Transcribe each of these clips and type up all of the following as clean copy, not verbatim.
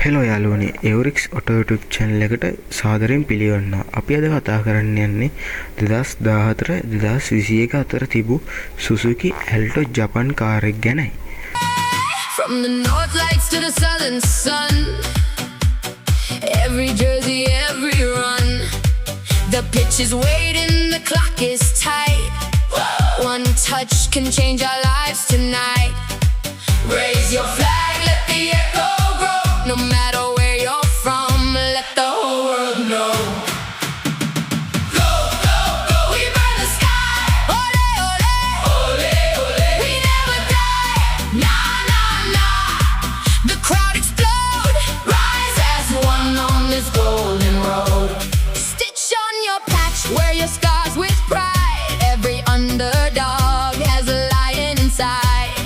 Hello යාළුවනේ එවරික්ස් auto YouTube channel එකට සාදරයෙන් පිළිගන්නවා. අපි අද කතා කරන්න යන්නේ 2014 2021 අතර තිබූ Suzuki Alto Japan කාර් එක ගැනයි. From the north lights to the southern sun, every jersey, every run, the pitch is waiting, the clock is tight. One touch can change our lives tonight. Raise your flag, let the echo grow. No matter where you're from, let the whole world know. Go, go, go, we burn the sky. Ole, ole, ole, ole. We never die. Nah, nah, nah. The crowd explode. Rise as one on this golden road. Stitch on your patch, wear your scars with pride. Every underdog has a lion inside.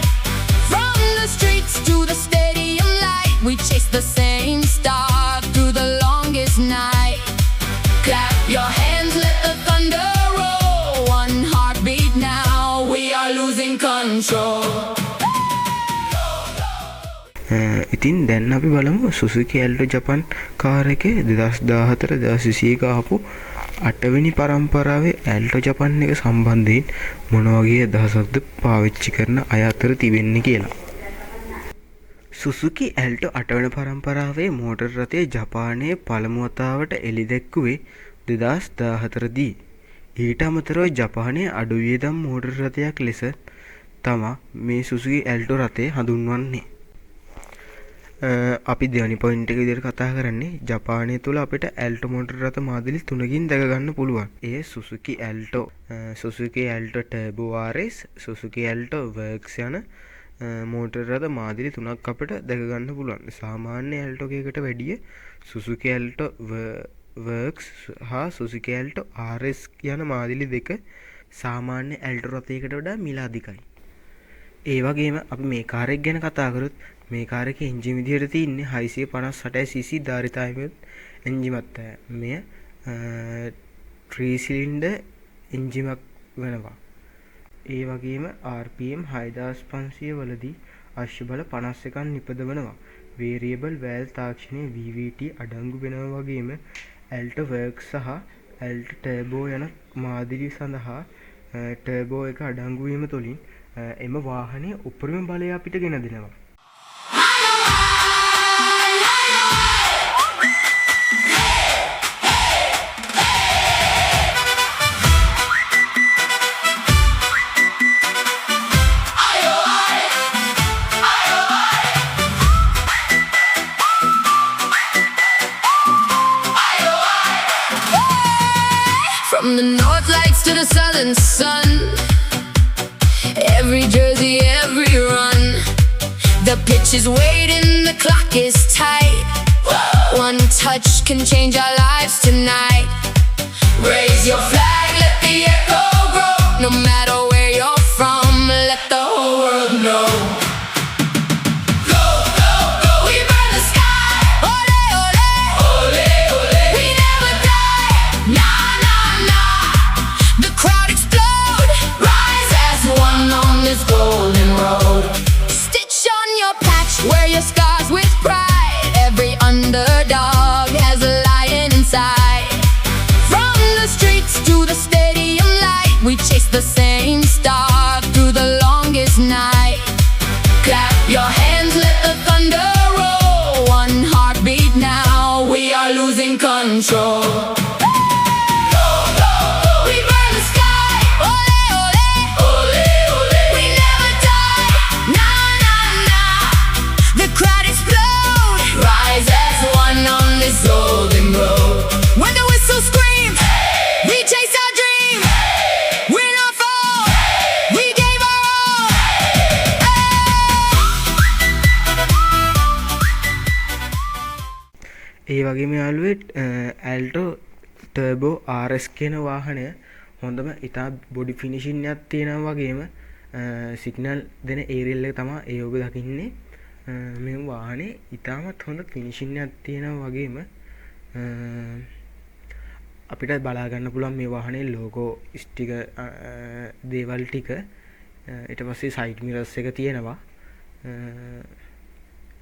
From the streets to the stadium light, we chase the same star through the longest night. Clap your hands, let the thunder roll. One heartbeat now, we are losing control. ඉතින් දැන් අපි බලමු Suzuki Alto Japan car එකේ 2014 2021 ආපු 8 වෙනි පරම්පරාවේ Alto Japan එක සම්බන්ධයෙන් මොන වගේ අදහසක්ද පාවිච්චි කරන අය අතර තිබෙන්නේ කියලා. Suzuki Alto 8 වෙනි පරම්පරාවේ මෝටර් රථය ජපානයේ පළමු වතාවට එළි දැක්වුවේ 2014 දී. ඊට අමතරව ජපානයේ අඩු වියදම් මෝටර් රථයක් ලෙස තමා මේ Suzuki Alto රථය හඳුන්වන්නේ. අපි දෙවැනි පොයින්ට් එක විදිහට කතා කරන්නේ ජපානය තුල අපිට Alto මෝටර් රථ මාදිලි 3කින් දැක ගන්න පුළුවන්. ඒ Suzuki Alto, Suzuki Alto Turbo RS, Suzuki Alto Works යන මෝටර් රථ මාදිලි 3ක් අපිට දැක ගන්න පුළුවන්. සාමාන්‍ය Alto එකකට වැඩිය Suzuki Alto Works හා Suzuki Alto RS යන මාදිලි දෙක සාමාන්‍ය Alto රථයකට වඩා මිල අධිකයි. ඒ වගේම අපි මේ කාර් එක ගැන කතා කරොත් මේ කාර් එකේ එන්ජින් විදියට තියෙන්නේ 658 cc ධාරිතාවයක එන්ජිමත් මෙය 3 සිලින්ඩර් එන්ජිමක් වෙනවා. ඒ වගේම RPM 6500 වලදී අශ්ව බල 51ක් නිපදවනවා. වේරියබල් වෑල් තාක්ෂණයේ VVT අඩංගු වෙනවා වගේම Alto Works සහ Alto Turbo යන මාදිලි සඳහා ටර්බෝ එක අඩංගු වීම තුළින් එම වාහනේ උපරිම බලය අපිට ගෙන දෙනවා. From the north lights to the southern sun, every jersey, every run, the pitch is waiting, the clock is tight. One touch can change our lives tonight. Raise your flag, let the echo grow. No matter where you're from, let the whole world know. Go, go, go, we burn the sky. Ole, ole, ole, ole. We never die. Nah, nah, nah. The crowd explode. Rise as one on this golden road. Stitch on your patch, wear your scars with pride. Every underdog has a lion inside. From the streets to the stadium light, we chase the same star through the longest night. Clap your hands, let the thunder roll. One heartbeat now, we are losing control. Go, go, go, we burn the sky. Ole, ole, ole, ole. We never die. Nah, nah, nah. The crowd explode. Rise as one on this golden road. When the whistle screams, we chase our dream. We're not fall. We gave our all. ඒ වගේම යාළුවෙත් Alto Turbo RS කියන වාහනය හොඳම ඉතා body finishing එකක් තියෙනවා වගේම signal දෙන aerial එක තමයි ඒ ඔබ දකින්නේ. මේ වාහනේ ඉතාමත් හොඳ ෆිනිෂින් එකක් තියෙනවා වගේම අපිට බලා ගන්න පුළුවන් මේ වාහනේ ලෝගෝ ස්ටිකර් දේවල් ටික ඊට පස්සේ සයිඩ් මිරර්ස් එක තියෙනවා.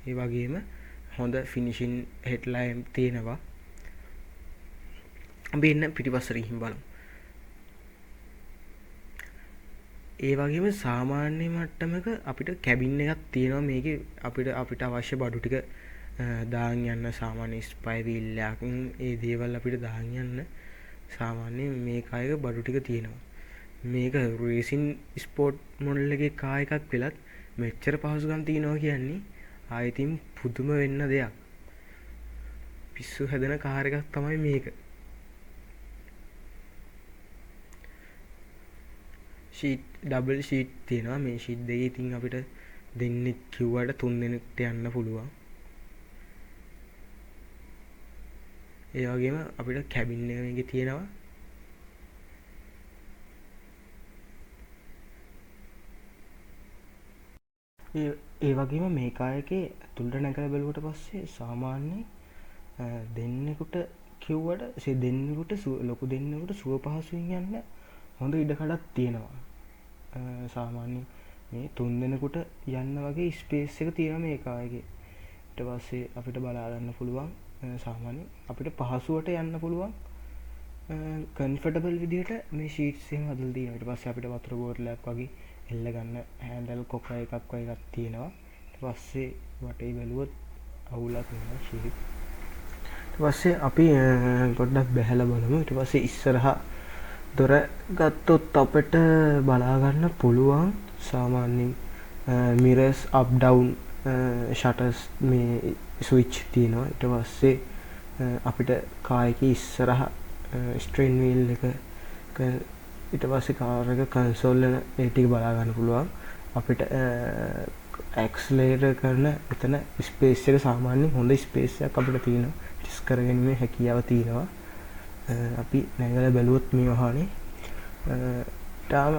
ඒ වගේම හොඳ ෆිනිෂින් හෙඩ්ලයිම් තියෙනවා. අපි එන්න පිටිපස්සට ගිහින් බලමු. ඒ වගේම සාමාන්‍ය මට්ටමක අපිට කැබින් එකක් තියෙනවා මේකේ. අපිට අවශ්‍ය බඩු ටික දාන් යන්න සාමාන්‍ය ස්පයි වීල් එකක් ඒ දේවල් අපිට දාන් යන්න සාමාන්‍ය මේ කායක බඩු ටික තියෙනවා. මේක රේසින් ස්පෝර්ට් මොඩල් එකේ කාර් එකක් වෙලත් මෙච්චර පහසුකම් තියෙනවා කියන්නේ ආයෙතින් පුදුම වෙන්න දෙයක්. පිස්සු හැදෙන කාර් එකක් තමයි මේක. ෂීට් ඩබල් ෂීට් තියෙනවා. මේ ෂීට් දෙකේ ඉතින් අපිට දෙන්නෙක් කිව්වට 3 දෙනෙක්ට යන්න පුළුවන්. ඒ වගේම අපිට කැබින් එක මේකේ තියෙනවා. ඒ වගේම මේ කායකේ ඇතුළට නැගලා බැලුවට පස්සේ සාමාන්‍ය දෙන්නෙකුට කිව්වට දෙන්නෙකුට ලොකු දෙන්නෙකුට සුව පහසුවෙන් යන්න හොඳ ඉඩකඩක් තියෙනවා. සාමාන්‍ය මේ 3 දෙනෙකුට යන්න වගේ ස්පේස් එක තියෙනවා මේ කායකේ. ඊට පස්සේ අපිට බලා ගන්න පුළුවන් සාමාන්‍ය අපිට පහසුවට යන්න පුළුවන් කම්ෆර්ටබල් විදිහට මේ ෂීට්ස් එහෙම හදලා තියෙනවා. ඊට පස්සේ අපිට වතුර බෝතලයක් වගේ එල්ල ගන්න හැන්ඩල් කොක එකක් වගේ එකක් තියෙනවා. ඊට පස්සේ වටේ බැලුවොත් අවුලක් නෑ ෂීට්. ඊට පස්සේ අපි පොඩ්ඩක් බැහැලා බලමු. ඊට පස්සේ ඉස්සරහා දොර ගත්තොත් අපිට බලා ගන්න පුළුවන් සාමාන්‍යයෙන් මිරර්ස් අප් ඩවුන් ෂටර්ස් මේ ස්විච් තියෙනවා. ඊට පස්සේ අපිට කායකේ ඉස්සරහා ස්ට්‍රින් වීල් එක ඊට පස්සේ කාර් එක කන්සෝල් එක ඒ ටික බලා ගන්න පුළුවන්. අපිට ඇක්සලරේටර් කරන එතන ස්පේස් එක සාමාන්‍යයෙන් හොඳ ස්පේස් එකක් අපිට තියෙනවා. ටිස් කරගැනීමේ හැකියාව තියෙනවා. අපි නැගලා බැලුවොත් මේ වහනේ තාම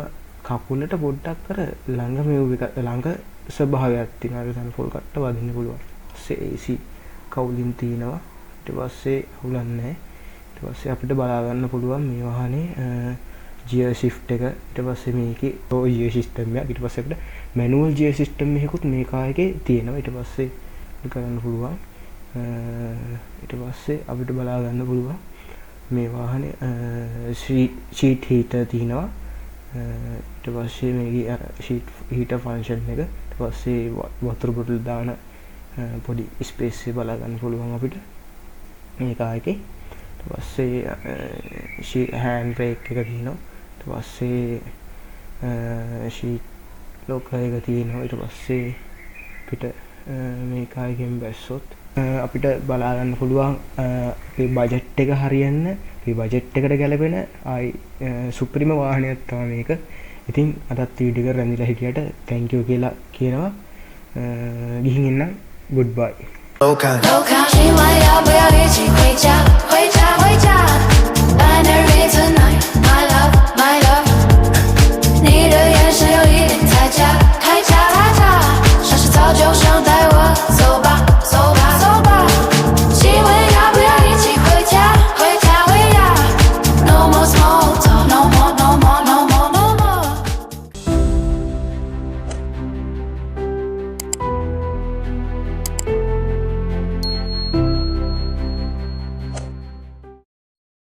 කකුලට පොඩ්ඩක් අර ළඟ ස්වභාවයක් තියෙනවා. ඒක තමයි ෆුල් කට්ට වදින්න පුළුවන්. AC කවුලින් තියෙනවා. ඊට පස්සේ හුලන්නේ නැහැ. ඊට පස්සේ අපිට බලා ගන්න පුළුවන් මේ වහනේ ගියර් shift එක. ඊට පස්සේ මේකේ ගියර් සිස්ටම් එක. ඊට පස්සේ අපිට මැනුවල් ගියර් සිස්ටම් එකකුත් මේ කායකේ තියෙනවා. ඊට පස්සේ ඒක කරන්න පුළුවන්. ඊට පස්සේ අපිට බලා ගන්න පුළුවන් මේ වාහනේ ෂීට් හීටර් තියෙනවා. ඊට පස්සේ මේකේ ෂීට් හීටර් ෆන්ක්ෂන් එක. ඊට පස්සේ වතුර බොටල් දාන පොඩි ස්පේස් එක බලා ගන්න පුළුවන් අපිට මේ කායකේ. ඊට පස්සේ හෑන්ඩ් බ්‍රේක් එක තියෙනවා. ඊට පස්සේ ෂීට් ලොක් එක තියෙනවා. ඊට පස්සේ අපිට මේ කායකෙන් බැස්සොත් අපිට බලා ගන්න පුළුවන් අපේ බජට් එක හරියන්න අපේ බජට් එකට ගැලපෙන සුපිරිම වාහනයක් තමයි මේක. ඉතින් අදත් වීඩියෝ එක රැඳිලා හිටියට thank you කියලා කියනවා. ගිහින් එන්න goodbye. 今晚要不要一起回家？回家，回家。